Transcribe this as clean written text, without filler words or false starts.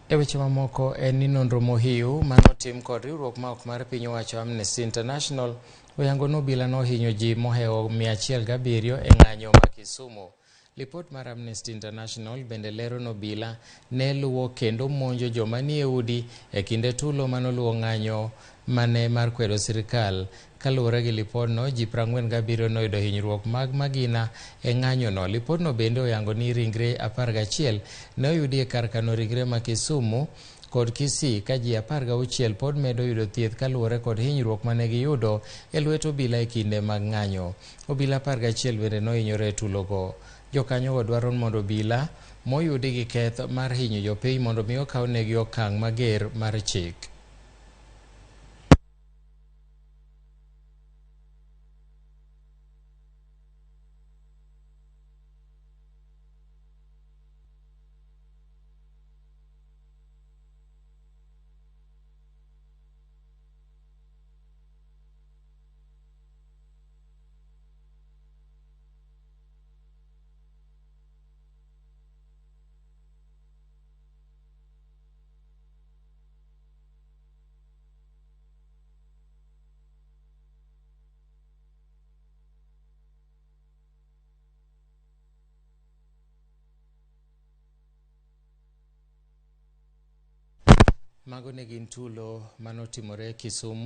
E weche mamoko en ni nonro mohiu manotim kod riwruok ma ok mar piny owacho Amnesty International oyango ni obila nohinyo ji mohewo 107 e ng'anyo ma Kisumu. Lipot mar Amnesty International bende lero ni obila ne luwo kendo monjo joma nie udi e kinde tulo manoluwo ng'anyo mane mar kwedo sirikal. Kaluwore gi lipodno, ji 47 noyudo hinyruok mag magina e ng'anyono. Lipodno bende oyango ni ringre 11 ne oyudi e kar kano ringre ma Kisumu kod Kisii, ka ji 16 pod medo yudo thieth kaluwore kod hinyruok mane giyudo e lwet obila e kinde mag ng'anyo. Obila 11 bende nohinyore e tulogo. Jokanyogo dwaro mondo obila moyudi gi keth mar hinyo jopiny mondo mi okaw negi okang' mager mar chik. Mago ne gin tulo manotimore Kisumu.